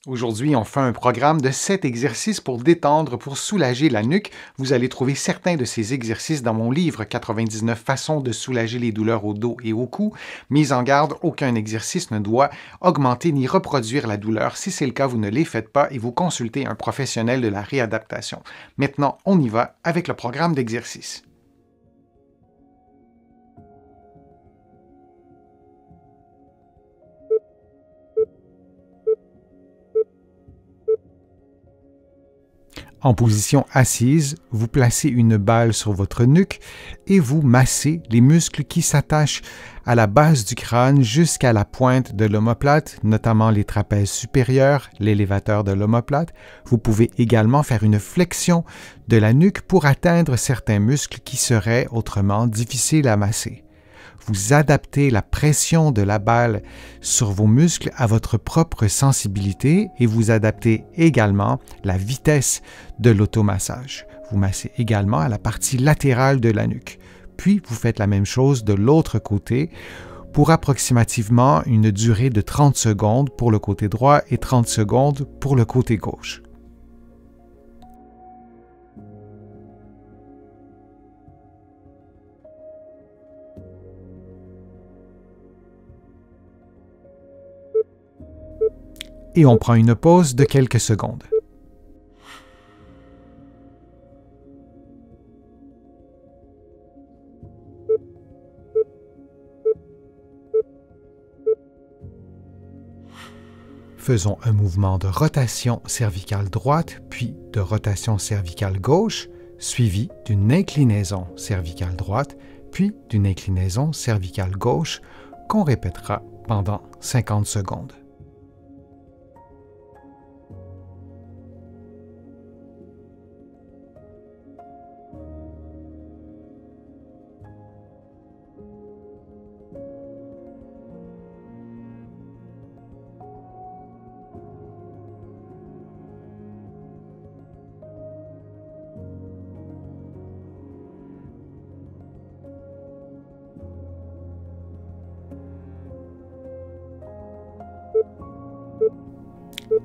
Aujourd'hui, on fait un programme de 7 exercices pour détendre, pour soulager la nuque. Vous allez trouver certains de ces exercices dans mon livre 99 façons de soulager les douleurs au dos et au cou. Mise en garde, aucun exercice ne doit augmenter ni reproduire la douleur. Si c'est le cas, vous ne les faites pas et vous consultez un professionnel de la réadaptation. Maintenant, on y va avec le programme d'exercices. En position assise, vous placez une balle sur votre nuque et vous massez les muscles qui s'attachent à la base du crâne jusqu'à la pointe de l'omoplate, notamment les trapèzes supérieurs, l'élévateur de l'omoplate. Vous pouvez également faire une flexion de la nuque pour atteindre certains muscles qui seraient autrement difficiles à masser. Vous adaptez la pression de la balle sur vos muscles à votre propre sensibilité et vous adaptez également la vitesse de l'automassage. Vous massez également à la partie latérale de la nuque. Puis, vous faites la même chose de l'autre côté pour approximativement une durée de 30 secondes pour le côté droit et 30 secondes pour le côté gauche. Et on prend une pause de quelques secondes. Faisons un mouvement de rotation cervicale droite, puis de rotation cervicale gauche, suivi d'une inclinaison cervicale droite, puis d'une inclinaison cervicale gauche, qu'on répétera pendant 50 secondes.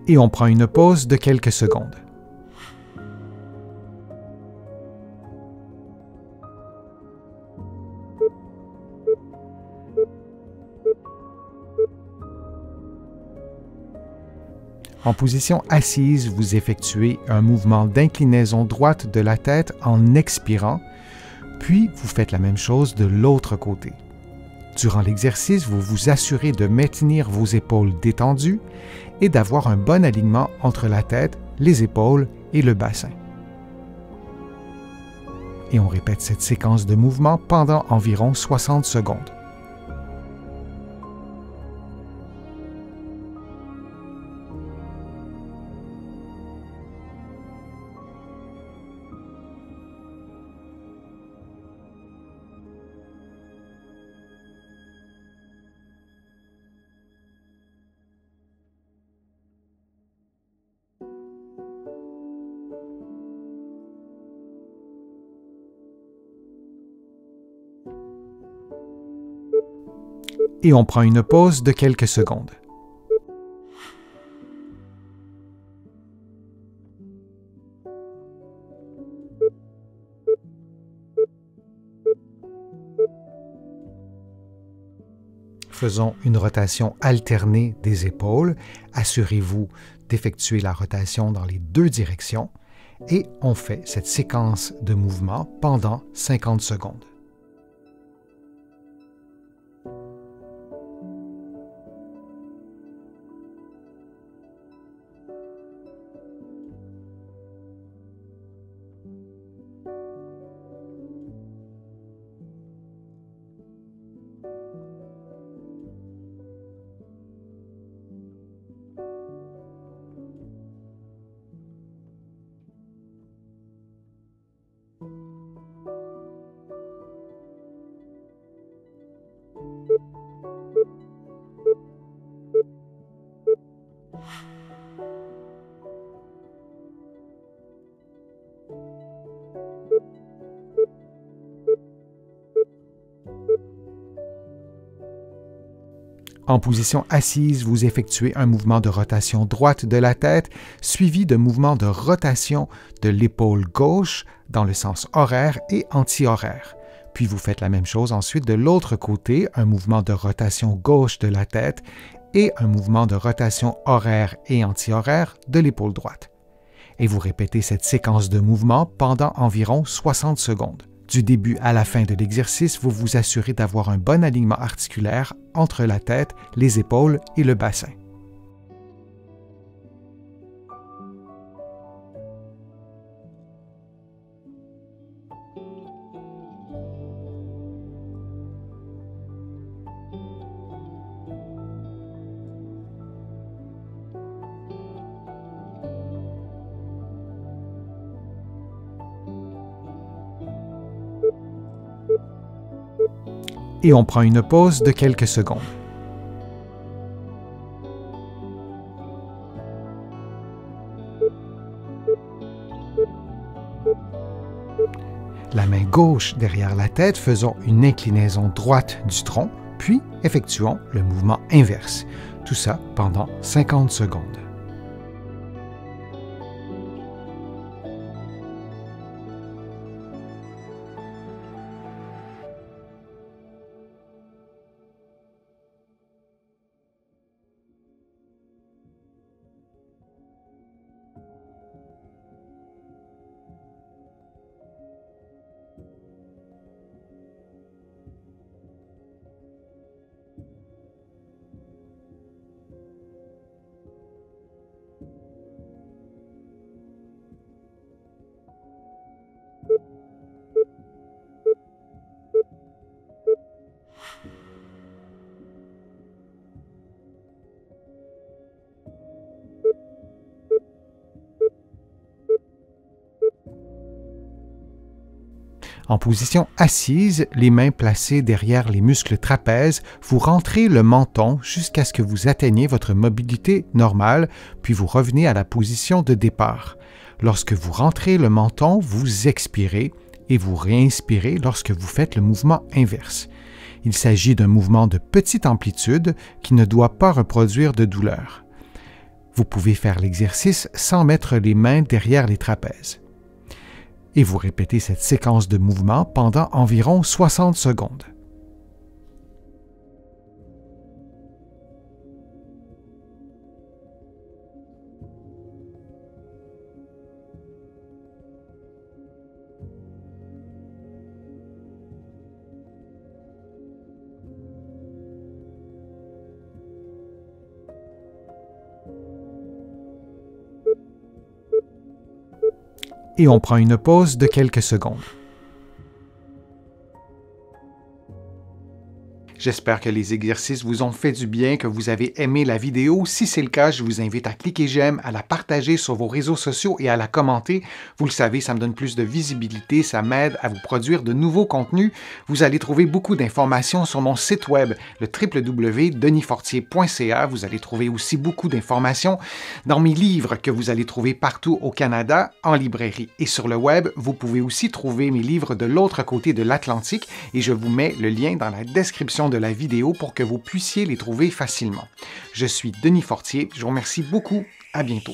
Et on prend une pause de quelques secondes. En position assise, vous effectuez un mouvement d'inclinaison droite de la tête en expirant, puis vous faites la même chose de l'autre côté. Durant l'exercice, vous vous assurez de maintenir vos épaules détendues et d'avoir un bon alignement entre la tête, les épaules et le bassin. Et on répète cette séquence de mouvements pendant environ 60 secondes. Et on prend une pause de quelques secondes. Faisons une rotation alternée des épaules. Assurez-vous d'effectuer la rotation dans les deux directions et on fait cette séquence de mouvements pendant 50 secondes. En position assise, vous effectuez un mouvement de rotation droite de la tête, suivi de mouvements de rotation de l'épaule gauche dans le sens horaire et anti-horaire. Puis vous faites la même chose ensuite de l'autre côté, un mouvement de rotation gauche de la tête et un mouvement de rotation horaire et anti-horaire de l'épaule droite. Et vous répétez cette séquence de mouvements pendant environ 60 secondes. Du début à la fin de l'exercice, vous vous assurez d'avoir un bon alignement articulaire entre la tête, les épaules et le bassin. Et on prend une pause de quelques secondes. La main gauche derrière la tête, faisons une inclinaison droite du tronc, puis effectuons le mouvement inverse. Tout ça pendant 50 secondes. En position assise, les mains placées derrière les muscles trapèzes, vous rentrez le menton jusqu'à ce que vous atteigniez votre mobilité normale, puis vous revenez à la position de départ. Lorsque vous rentrez le menton, vous expirez et vous réinspirez lorsque vous faites le mouvement inverse. Il s'agit d'un mouvement de petite amplitude qui ne doit pas reproduire de douleur. Vous pouvez faire l'exercice sans mettre les mains derrière les trapèzes. Et vous répétez cette séquence de mouvements pendant environ 60 secondes. Et on prend une pause de quelques secondes. J'espère que les exercices vous ont fait du bien, que vous avez aimé la vidéo. Si c'est le cas, je vous invite à cliquer j'aime, à la partager sur vos réseaux sociaux et à la commenter. Vous le savez, ça me donne plus de visibilité, ça m'aide à vous produire de nouveaux contenus. Vous allez trouver beaucoup d'informations sur mon site web, le www.denisfortier.ca. Vous allez trouver aussi beaucoup d'informations dans mes livres que vous allez trouver partout au Canada, en librairie. Et sur le web, vous pouvez aussi trouver mes livres de l'autre côté de l'Atlantique et je vous mets le lien dans la description de la vidéo pour que vous puissiez les trouver facilement. Je suis Denis Fortier, je vous remercie beaucoup, à bientôt.